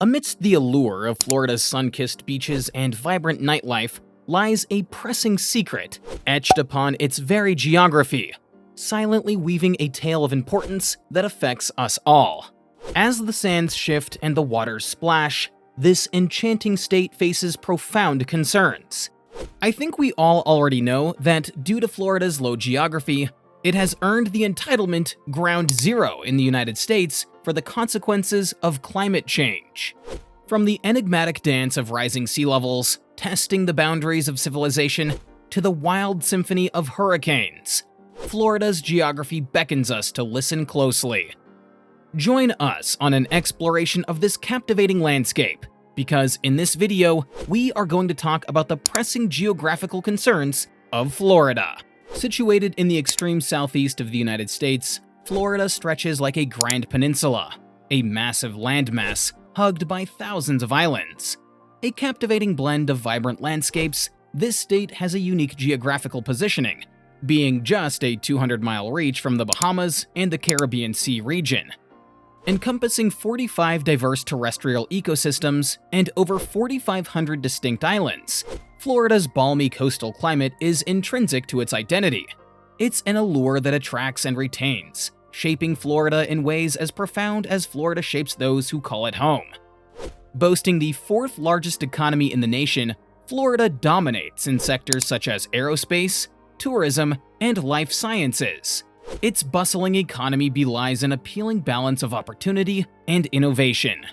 Amidst the allure of Florida's sun-kissed beaches and vibrant nightlife lies a pressing secret etched upon its very geography, silently weaving a tale of importance that affects us all. As the sands shift and the waters splash, this enchanting state faces profound concerns. I think we all already know that due to Florida's low geography, it has earned the entitlement Ground Zero in the United States for the consequences of climate change. From the enigmatic dance of rising sea levels, testing the boundaries of civilization, to the wild symphony of hurricanes, Florida's geography beckons us to listen closely. Join us on an exploration of this captivating landscape, because in this video, we are going to talk about the pressing geographical concerns of Florida. Situated in the extreme southeast of the United States, Florida stretches like a grand peninsula, a massive landmass hugged by thousands of islands. A captivating blend of vibrant landscapes, this state has a unique geographical positioning, being just a 200-mile reach from the Bahamas and the Caribbean Sea region. Encompassing 45 diverse terrestrial ecosystems and over 4,500 distinct islands, Florida's balmy coastal climate is intrinsic to its identity. It's an allure that attracts and retains, shaping Florida in ways as profound as Florida shapes those who call it home. Boasting the fourth largest economy in the nation, Florida dominates in sectors such as aerospace, tourism, and life sciences. Its bustling economy belies an appealing balance of opportunity and innovation.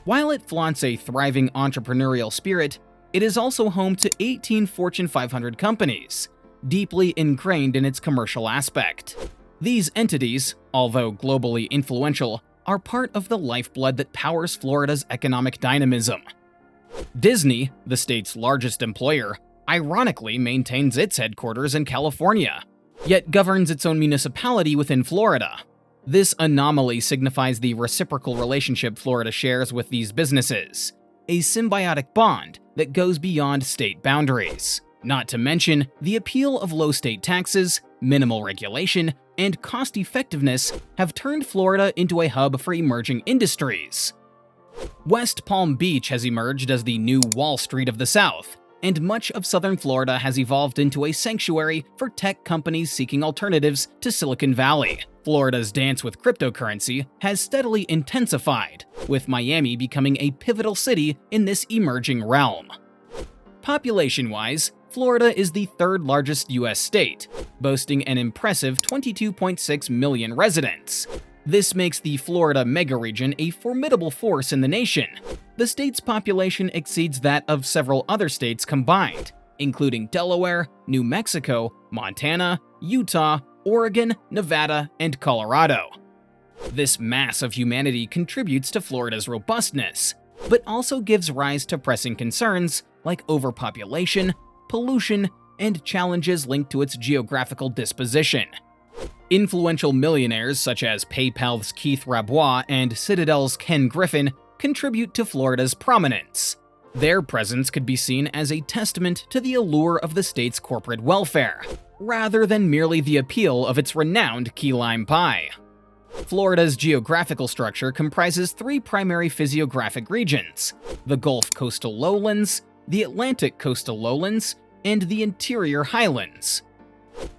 While it flaunts a thriving entrepreneurial spirit, it is also home to 18 Fortune 500 companies, deeply ingrained in its commercial aspect. These entities, although globally influential, are part of the lifeblood that powers Florida's economic dynamism. Disney, the state's largest employer, ironically maintains its headquarters in California, yet governs its own municipality within Florida. This anomaly signifies the reciprocal relationship Florida shares with these businesses, a symbiotic bond that goes beyond state boundaries. Not to mention the appeal of low state taxes, minimal regulation, and cost-effectiveness have turned Florida into a hub for emerging industries. West Palm Beach has emerged as the new Wall Street of the South, and much of southern Florida has evolved into a sanctuary for tech companies seeking alternatives to Silicon Valley. Florida's dance with cryptocurrency has steadily intensified, with Miami becoming a pivotal city in this emerging realm. Population-wise, Florida is the third largest U.S. state, boasting an impressive 22.6 million residents. This makes the Florida megaregion a formidable force in the nation. The state's population exceeds that of several other states combined, including Delaware, New Mexico, Montana, Utah, Oregon, Nevada, and Colorado. This mass of humanity contributes to Florida's robustness, but also gives rise to pressing concerns like overpopulation, pollution, and challenges linked to its geographical disposition. Influential millionaires such as PayPal's Keith Rabois and Citadel's Ken Griffin contribute to Florida's prominence. Their presence could be seen as a testament to the allure of the state's corporate welfare, rather than merely the appeal of its renowned key lime pie. Florida's geographical structure comprises three primary physiographic regions: the Gulf Coastal Lowlands, the Atlantic Coastal Lowlands, and the Interior Highlands.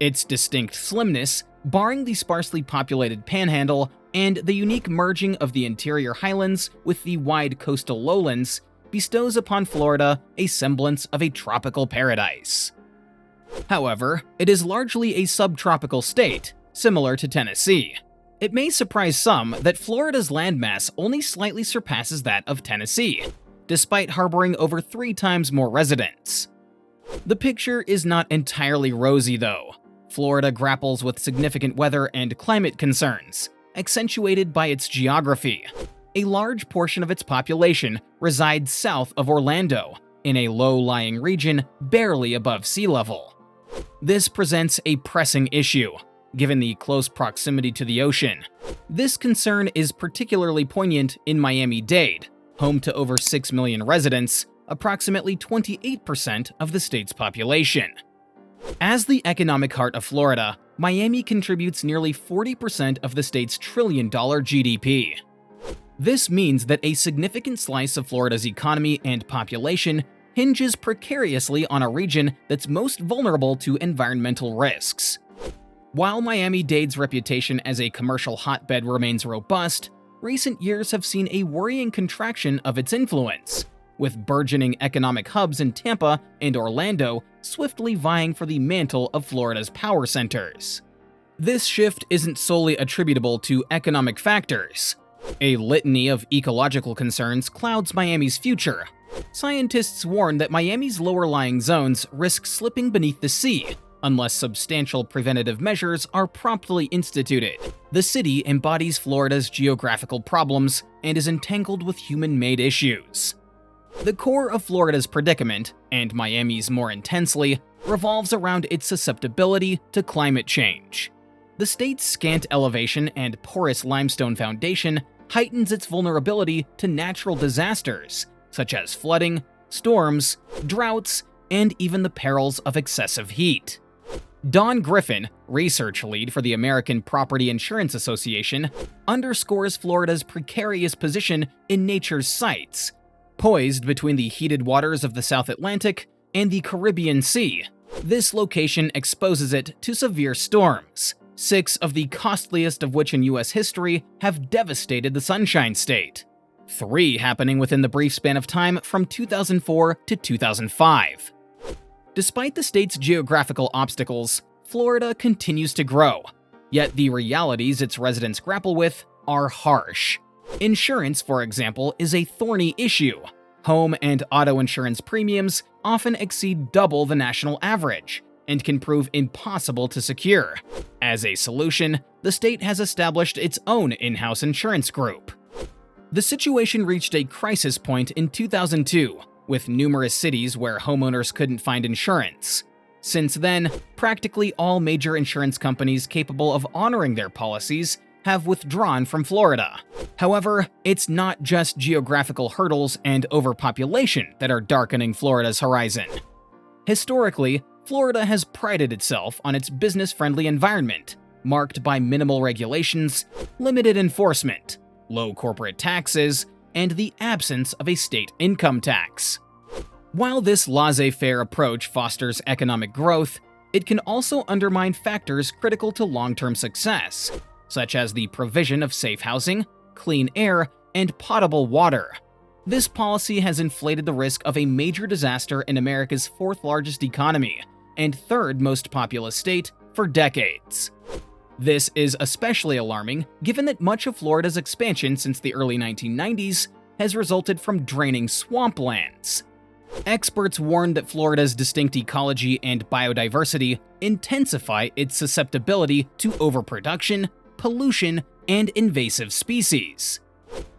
Its distinct slimness, barring the sparsely populated Panhandle, and the unique merging of the Interior Highlands with the wide coastal lowlands, bestows upon Florida a semblance of a tropical paradise. However, it is largely a subtropical state, similar to Tennessee. It may surprise some that Florida's landmass only slightly surpasses that of Tennessee, despite harboring over 3 times more residents. The picture is not entirely rosy, though. Florida grapples with significant weather and climate concerns, accentuated by its geography. A large portion of its population resides south of Orlando, in a low-lying region barely above sea level. This presents a pressing issue, given the close proximity to the ocean. This concern is particularly poignant in Miami-Dade, home to over 6 million residents, approximately 28% of the state's population. As the economic heart of Florida, Miami contributes nearly 40% of the state's trillion-dollar GDP. This means that a significant slice of Florida's economy and population hinges precariously on a region that's most vulnerable to environmental risks. While Miami-Dade's reputation as a commercial hotbed remains robust, recent years have seen a worrying contraction of its influence, with burgeoning economic hubs in Tampa and Orlando swiftly vying for the mantle of Florida's power centers. This shift isn't solely attributable to economic factors. A litany of ecological concerns clouds Miami's future. Scientists warn that Miami's lower-lying zones risk slipping beneath the sea unless substantial preventative measures are promptly instituted. The city embodies Florida's geographical problems and is entangled with human-made issues. The core of Florida's predicament, and Miami's more intensely, revolves around its susceptibility to climate change. The state's scant elevation and porous limestone foundation heightens its vulnerability to natural disasters, such as flooding, storms, droughts, and even the perils of excessive heat. Don Griffin, research lead for the American Property Insurance Association, underscores Florida's precarious position in nature's sights. Poised between the heated waters of the South Atlantic and the Caribbean Sea, this location exposes it to severe storms, 6 of the costliest of which in U.S. history have devastated the Sunshine State, 3 happening within the brief span of time from 2004 to 2005. Despite the state's geographical obstacles, Florida continues to grow, yet the realities its residents grapple with are harsh. Insurance, for example, is a thorny issue. Home and auto insurance premiums often exceed double the national average and can prove impossible to secure. As a solution, the state has established its own in-house insurance group. The situation reached a crisis point in 2002, with numerous cities where homeowners couldn't find insurance. Since then, practically all major insurance companies capable of honoring their policies have withdrawn from Florida. However, it's not just geographical hurdles and overpopulation that are darkening Florida's horizon. Historically, Florida has prided itself on its business-friendly environment, marked by minimal regulations, limited enforcement, low corporate taxes, and the absence of a state income tax. While this laissez-faire approach fosters economic growth, it can also undermine factors critical to long-term success, such as the provision of safe housing, clean air, and potable water. This policy has inflated the risk of a major disaster in America's 4th-largest economy and 3rd most populous state for decades. This is especially alarming given that much of Florida's expansion since the early 1990s has resulted from draining swamplands. Experts warn that Florida's distinct ecology and biodiversity intensify its susceptibility to overproduction, pollution, and invasive species.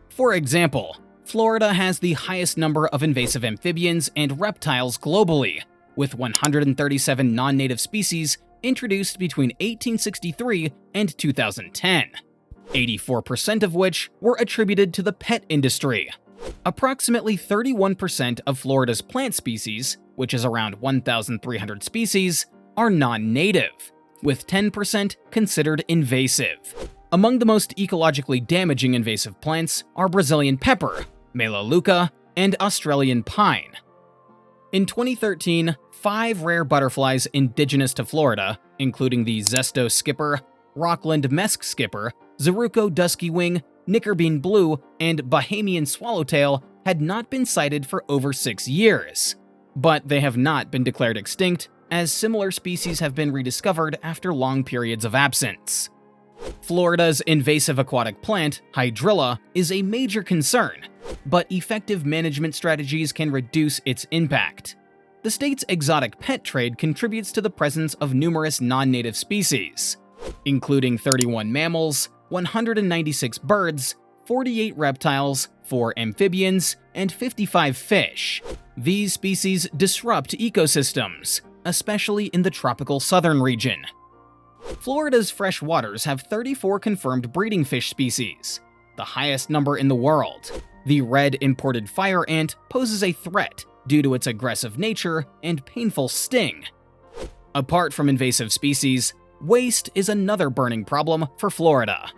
For example, Florida has the highest number of invasive amphibians and reptiles globally, with 137 non-native species introduced between 1863 and 2010, 84% of which were attributed to the pet industry. Approximately 31% of Florida's plant species, which is around 1,300 species, are non-native, with 10% considered invasive. Among the most ecologically damaging invasive plants are Brazilian pepper, melaleuca, and Australian pine. In 2013, 5 rare butterflies indigenous to Florida, including the Zesto skipper, Rockland mesk skipper, Zeruco dusky wing, Knickerbean blue, and Bahamian swallowtail, had not been sighted for over 6 years. But they have not been declared extinct, as similar species have been rediscovered after long periods of absence. Florida's invasive aquatic plant, hydrilla, is a major concern, but effective management strategies can reduce its impact. The state's exotic pet trade contributes to the presence of numerous non-native species, including 31 mammals, 196 birds, 48 reptiles, 4 amphibians, and 55 fish. These species disrupt ecosystems, especially in the tropical southern region. Florida's fresh waters have 34 confirmed breeding fish species, the highest number in the world. The red imported fire ant poses a threat due to its aggressive nature and painful sting. Apart from invasive species, waste is another burning problem for Florida.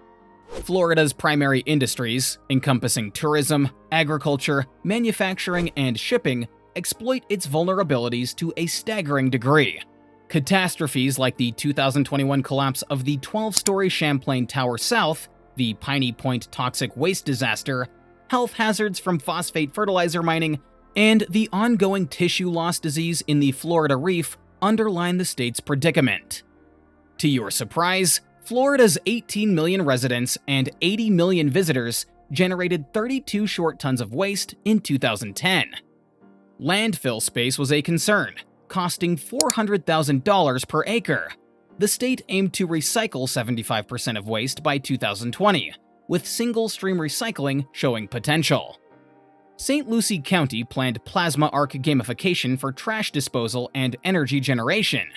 Florida's primary industries, encompassing tourism, agriculture, manufacturing, and shipping, exploit its vulnerabilities to a staggering degree. Catastrophes like the 2021 collapse of the 12-story Champlain Tower South, the Piney Point toxic waste disaster, health hazards from phosphate fertilizer mining, and the ongoing tissue loss disease in the Florida Reef underline the state's predicament. To your surprise, Florida's 18 million residents and 80 million visitors generated 32 short tons of waste in 2010. Landfill space was a concern, costing $400,000 per acre. The state aimed to recycle 75% of waste by 2020, with single-stream recycling showing potential. St. Lucie County planned plasma arc gamification for trash disposal and energy generation.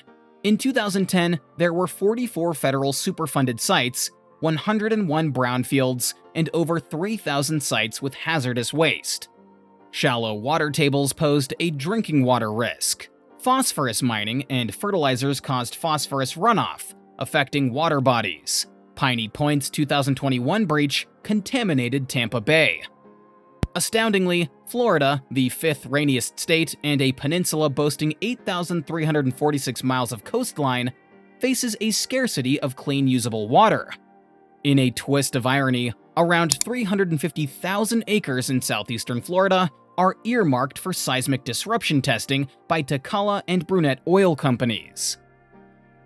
In 2010, there were 44 federal Superfunded sites, 101 brownfields, and over 3,000 sites with hazardous waste. Shallow water tables posed a drinking water risk. Phosphorus mining and fertilizers caused phosphorus runoff, affecting water bodies. Piney Point's 2021 breach contaminated Tampa Bay. Astoundingly, Florida, the fifth rainiest state and a peninsula boasting 8,346 miles of coastline, faces a scarcity of clean usable water. In a twist of irony, around 350,000 acres in southeastern Florida are earmarked for seismic disruption testing by Tacala and Brunette oil companies.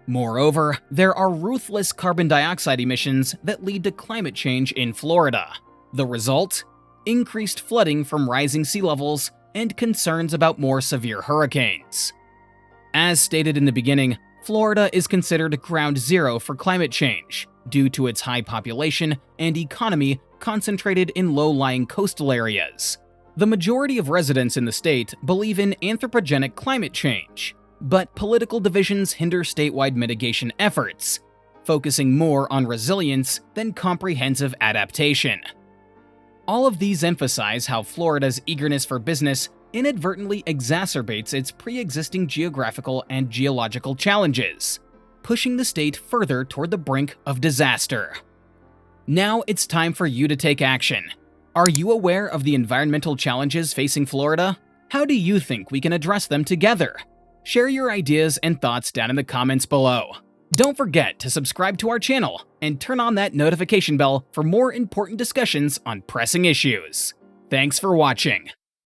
Moreover, there are ruthless carbon dioxide emissions that lead to climate change in Florida. The result? Increased flooding from rising sea levels and concerns about more severe hurricanes. As stated in the beginning, Florida is considered ground zero for climate change due to its high population and economy concentrated in low-lying coastal areas. The majority of residents in the state believe in anthropogenic climate change, but political divisions hinder statewide mitigation efforts, focusing more on resilience than comprehensive adaptation. All of these emphasize how Florida's eagerness for business inadvertently exacerbates its pre-existing geographical and geological challenges, pushing the state further toward the brink of disaster. Now it's time for you to take action. Are you aware of the environmental challenges facing Florida? How do you think we can address them together? Share your ideas and thoughts down in the comments below. Don't forget to subscribe to our channel and turn on that notification bell for more important discussions on pressing issues. Thanks for watching.